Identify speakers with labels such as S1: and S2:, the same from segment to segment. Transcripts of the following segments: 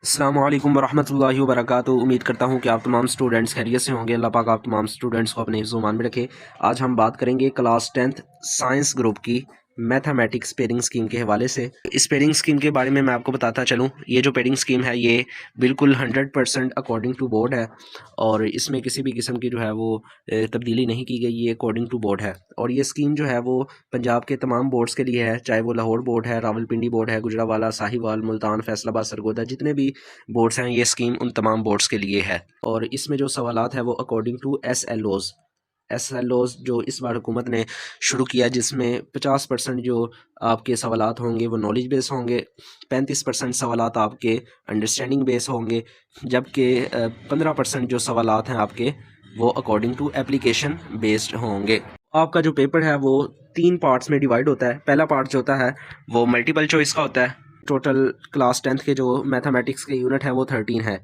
S1: अस्सलाम वालेकुम वरहमतुल्लाहि वबरकातुहू। उम्मीद करता हूँ कि आप तमाम स्टूडेंट्स खैरियत से होंगे। अल्लाह पाक आप तमाम स्टूडेंट्स को अपने हिफ्ज़-ओ-मान में रखे। आज हम बात करेंगे क्लास 10th साइंस ग्रुप की मैथमेटिक्स पेयरिंग स्कीम के हवाले से। इस पेयरिंग स्कीम के बारे में मैं आपको बताता चलूँ, ये जो पेयरिंग स्कीम है ये बिल्कुल 100% अकॉर्डिंग टू बोर्ड है और इसमें किसी भी किस्म की जो है वो तब्दीली नहीं की गई, ये अकॉर्डिंग टू बोर्ड है। और ये स्कीम जो है वो पंजाब के तमाम बोर्ड्स के लिए है, चाहे वो लाहौर बोर्ड है, रावलपिंडी बोर्ड है, गुजरावाला, साहिवाल, मुल्तान, फैसलाबाद, सरगोदा, जितने भी बोर्ड्स हैं ये स्कीम उन तमाम बोर्ड्स के लिए है। और इसमें जो सवालात है वो according to S L Os जो इस बार हुकूमत ने शुरू किया, जिसमें 50% जो आपके सवालात होंगे वो नॉलेज बेस होंगे, 35% सवालात आपके अंडरस्टैंडिंग बेस होंगे, जबकि 15% जो सवालात हैं आपके वो अकॉर्डिंग टू एप्लीकेशन बेस्ड होंगे। आपका जो पेपर है वो 3 पार्ट्स में डिवाइड होता है। पहला पार्ट जो होता है वो मल्टीपल चॉइस का होता है। टोटल क्लास 10th के जो मैथमेटिक्स के यूनिट है वो 13 है।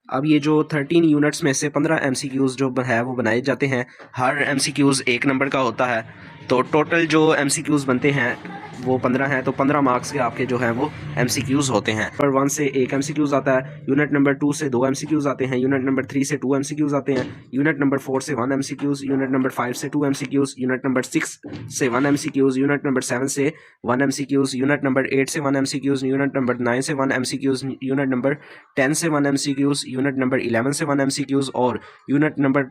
S1: अब ये जो 13 यूनिट्स में से 15 एमसीक्यूज़ जो है वो बनाए जाते हैं। हर एमसीक्यूज़ 1 नंबर का होता है, तो टोटल जो एमसीक्यूज़ बनते हैं वो 15 हैं, तो 15 मार्क्स के आपके जो हैं वो एमसीक्यूज़ होते हैं। नंबर 1 से 1 एमसीक्यूज़ आता है, यूनिट नंबर 2 से 2 एमसीक्यूज़ आते हैं, यूनिट नंबर 3 से 2 एमसीक्यूज़ आते हैं, यूनिट नंबर 4 से 1 एमसीक्यूज़, यूनिट नंबर 5 से 2 एमसीक्यूज़, यूनिट नंबर 6 से 1 एमसीक्यूज़, यूनिट नंबर 7 से 1 एमसीक्यूज़, यूनिट नंबर 8 से 1 एमसीक्यूज़, यूनिट नंबर 9 से 1 एमसीक्यूज़, यूनिट नंबर 10 से 1 एमसीक्यूज़, यूनिट नंबर 11 से 1 एमसीक्यूज़ और यूनिट नंबर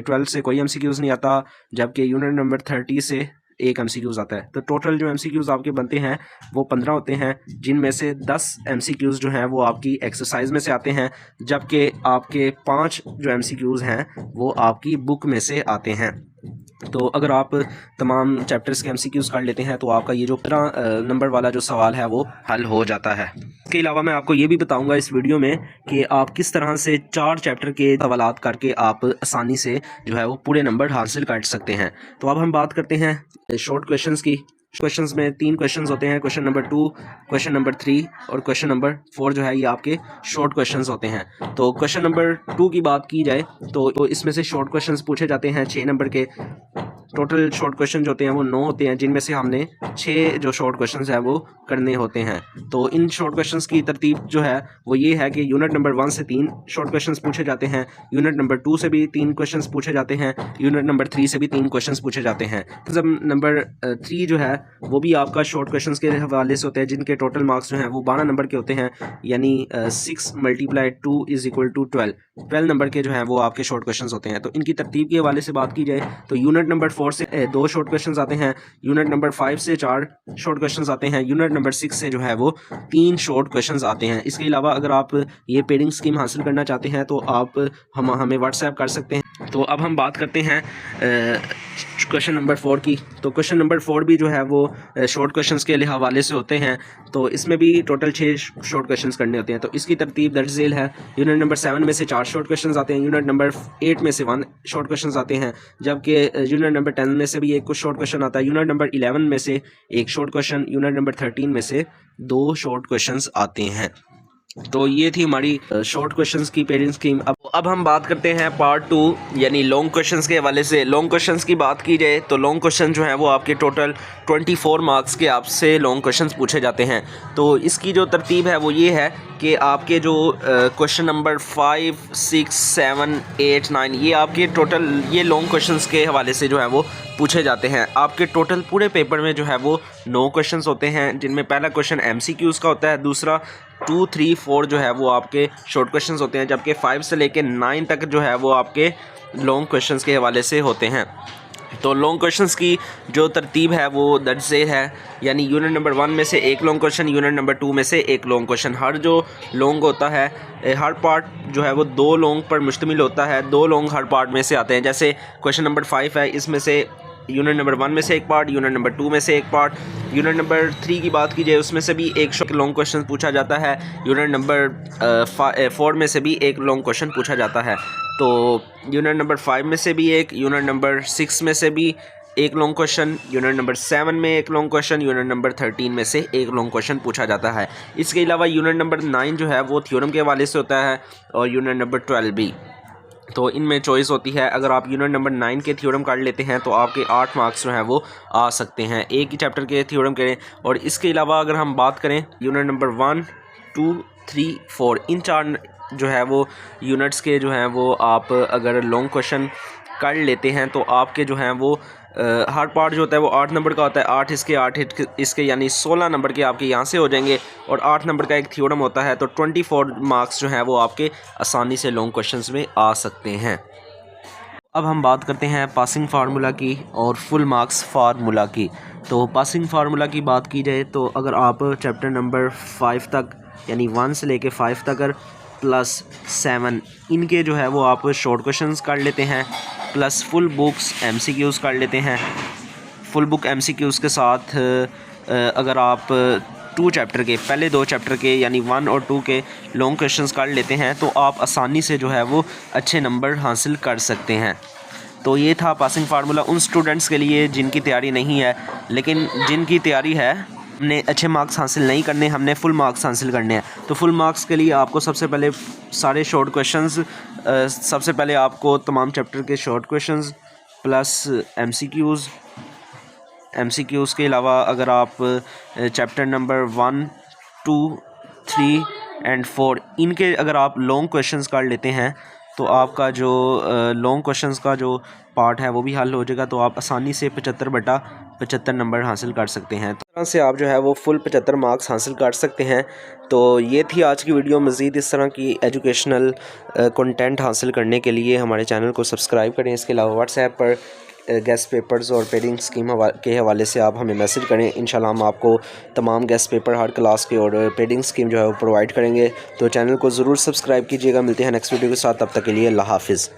S1: 12 से कोई एमसीक्यूज़ नहीं आता, जबकि यूनिट नंबर 30 से 1 एमसीक्यूज़ आता है। तो टोटल जो एमसीक्यूज़ आपके बनते हैं वो 15 होते हैं, जिनमें से 10 एमसीक्यूज़ जो हैं वो आपकी एक्सरसाइज में से आते हैं, जबकि आपके 5 जो एमसीक्यूज़ हैं वो आपकी बुक में से आते हैं। तो अगर आप तमाम चैप्टर्स के एमसीक्यूज़ कर लेते हैं तो आपका ये जो 15 नंबर वाला जो सवाल है वो हल हो जाता है। इसके अलावा मैं आपको ये भी बताऊंगा इस वीडियो में कि आप किस तरह से 4 चैप्टर के सवालात करके आप आसानी से जो है वो पूरे नंबर हासिल कर सकते हैं। तो अब हम बात करते हैं शॉर्ट क्वेश्चंस की। क्वेश्चंस में 3 क्वेश्चंस होते हैं, क्वेश्चन नंबर 2, क्वेश्चन नंबर 3 और क्वेश्चन नंबर 4 जो है ये आपके शॉर्ट क्वेश्चंस होते हैं। तो क्वेश्चन नंबर 2 की बात की जाए तो इसमें से शॉर्ट क्वेश्चंस पूछे जाते हैं 6 नंबर के। टोटल शॉर्ट क्वेश्चन जो होते हैं वो 9 होते हैं, जिनमें से हमने 6 जो शॉर्ट क्वेश्चंस है वो करने होते हैं। तो इन शॉर्ट क्वेश्चंस की तरतीब जो है वो ये है कि यूनिट नंबर 1 से 3 शॉर्ट क्वेश्चंस पूछे जाते हैं, यूनिट नंबर 2 से भी 3 क्वेश्चंस पूछे जाते हैं, यूनिट नंबर 3 से भी 3 क्वेश्चंस पूछे जाते हैं। जब नंबर 3 जो है वो भी आपका शॉर्ट क्वेश्चंस के हवाले से होता है, जिनके टोटल मार्क्स जो हैं वो 12 नंबर के होते हैं, यानी 6 × 2 = 12 नंबर के जो हैं वो आपके शॉर्ट क्वेश्चंस होते हैं। तो इनकी तरतीब के हवाले से बात की जाए तो यूनिट नंबर 4 से 2 शॉर्ट क्वेश्चंस आते हैं, यूनिट नंबर 5 से 4 शॉर्ट क्वेश्चंस आते हैं, यूनिट नंबर 6 से जो है वो 3 शॉर्ट क्वेश्चंस आते हैं। इसके अलावा अगर आप ये पेयरिंग स्कीम हासिल करना चाहते हैं तो आप हमें व्हाट्सएप कर सकते हैं। तो अब हम बात करते हैं क्वेश्चन नंबर 4 की। तो क्वेश्चन नंबर 4 भी जो है वो शॉर्ट क्वेश्चंस के हवाले से होते हैं, तो इसमें भी टोटल 6 शॉर्ट क्वेश्चंस करने होते हैं। तो इसकी तरतीब दर्ज झेल है। यूनिट नंबर 7 में से 4 शॉर्ट क्वेश्चंस आते हैं, यूनिट नंबर 8 में से 1 शॉर्ट क्वेश्चंस आते हैं, जबकि यूनिट नंबर 10 में से भी एक कुछ शॉर्ट क्वेश्चन आता है, यूनिट नंबर 11 में से 1 शॉर्ट क्वेश्चन, यूनिट नंबर 13 में से 2 शॉर्ट क्वेश्चंस आते हैं। तो ये थी हमारी शॉर्ट क्वेश्चंस की पेयरिंग स्कीम। अब हम बात करते हैं पार्ट 2 यानी लॉन्ग क्वेश्चंस के हवाले से। लॉन्ग क्वेश्चंस की बात की जाए तो लॉन्ग क्वेश्चन जो है वो आपके टोटल 24 मार्क्स के आपसे लॉन्ग क्वेश्चंस पूछे जाते हैं। तो इसकी जो तरतीब है वो ये है कि आपके जो क्वेश्चन नंबर 5, 6, 7, 8, 9 ये आपके टोटल ये लॉन्ग क्वेश्चंस के हवाले से जो है वो पूछे जाते हैं। आपके टोटल पूरे पेपर में जो है वो 9 क्वेश्चंस होते हैं, जिनमें पहला क्वेश्चन एमसीक्यूज़ का होता है, दूसरा 2, 3, 4 जो है वो आपके शॉर्ट क्वेश्चंस होते हैं, जबकि 5 से लेके 9 तक जो है वो आपके लॉन्ग क्वेश्चंस के हवाले से होते हैं। तो लॉन्ग क्वेश्चंस की जो तरतीब है वो दर्ज झेल है, यानी यूनिट नंबर 1 में से 1 लॉन्ग क्वेश्चन, यूनिट नंबर 2 में से 1 लॉन्ग क्वेश्चन। हर जो लॉन्ग होता है हर पार्ट जो है वो 2 लॉन्ग पर मुश्तमिल होता है, 2 लॉन्ग हर पार्ट में से आते हैं। जैसे क्वेश्चन नंबर 5 है, इसमें से यूनिट नंबर 1 में से 1 पार्ट, यूनिट नंबर 2 में से 1 पार्ट, यूनिट नंबर 3 की बात की जाए उसमें से भी 1 लॉन्ग क्वेश्चन पूछा जाता है, यूनिट नंबर 4 में से भी 1 लॉन्ग क्वेश्चन पूछा जाता है। तो यूनिट नंबर 5 में से भी 1, यूनिट नंबर 6 में से भी 1 लॉन्ग क्वेश्चन, यूनिट नंबर 7 में 1 लॉन्ग क्वेश्चन, यूनिट नंबर 13 में से 1 लॉन्ग क्वेश्चन पूछा जाता है। इसके अलावा यूनिट नंबर 9 जो है वो थ्योरम के हवाले से होता है और यूनिट नंबर 12 भी। तो इनमें चॉइस होती है, अगर आप यूनिट नंबर 9 के थ्योरम कर लेते हैं तो आपके 8 मार्क्स जो हैं वो आ सकते हैं, एक ही चैप्टर के थ्योरम करें। और इसके अलावा अगर हम बात करें यूनिट नंबर 1, 2, 3, 4 इन 4 जो है वो यूनिट्स के जो हैं वो आप अगर लॉन्ग क्वेश्चन कर लेते हैं तो आपके जो हैं वो हर पार्ट जो होता है वो 8 नंबर का होता है। 8 इसके 8 इसके यानी 16 नंबर के आपके यहाँ से हो जाएंगे और 8 नंबर का एक थ्योरम होता है। तो 24 मार्क्स जो हैं वो आपके आसानी से लॉन्ग क्वेश्चंस में आ सकते हैं। अब हम बात करते हैं पासिंग फार्मूला की और फुल मार्क्स फार्मूला की। तो पासिंग फार्मूला की बात की जाए तो अगर आप चैप्टर नंबर 5 तक यानी 1 से लेके 5 तक प्लस 7 इनके जो है वो आप शॉर्ट क्वेश्चंस कर लेते हैं, प्लस फुल बुक्स MCQs कर लेते हैं। फुल बुक MCQs के साथ अगर आप 2 चैप्टर के पहले 2 चैप्टर के यानी 1 और 2 के लॉन्ग क्वेश्चंस कर लेते हैं तो आप आसानी से जो है वो अच्छे नंबर हासिल कर सकते हैं। तो ये था पासिंग फार्मूला उन स्टूडेंट्स के लिए जिनकी तैयारी नहीं है, लेकिन जिनकी तैयारी है हमने अच्छे मार्क्स हासिल नहीं करने, हमने फुल मार्क्स हासिल करने हैं। तो फुल मार्क्स के लिए आपको सबसे पहले सारे शॉर्ट क्वेश्चंस सबसे पहले आपको तमाम चैप्टर के शॉर्ट क्वेश्चंस प्लस MCQs के अलावा अगर आप चैप्टर नंबर 1, 2, 3 एंड 4 इनके अगर आप लॉन्ग क्वेश्चंस कर लेते हैं तो आपका जो लॉन्ग क्वेश्चंस का जो पार्ट है वो भी हल हो जाएगा। तो आप आसानी से 75/75 नंबर हासिल कर सकते हैं। तो इस तरह से आप जो है वो फुल 75 मार्क्स हासिल कर सकते हैं। तो ये थी आज की वीडियो। मज़ीद इस तरह की एजुकेशनल कंटेंट हासिल करने के लिए हमारे चैनल को सब्सक्राइब करें। इसके अलावा व्हाट्सएप पर गेस्ट पेपर्स और पेडिंग स्कीम के हवाले से आप हमें मैसेज करें। इंशाल्लाह हम आपको तमाम गेस्ट पेपर हर क्लास के और पेडिंग स्कीम जो है वो प्रोवाइड करेंगे। तो चैनल को ज़रूर सब्सक्राइब कीजिएगा। मिलते हैं नेक्स्ट वीडियो के साथ, तब तक के लिए अल्लाह हाफिज़।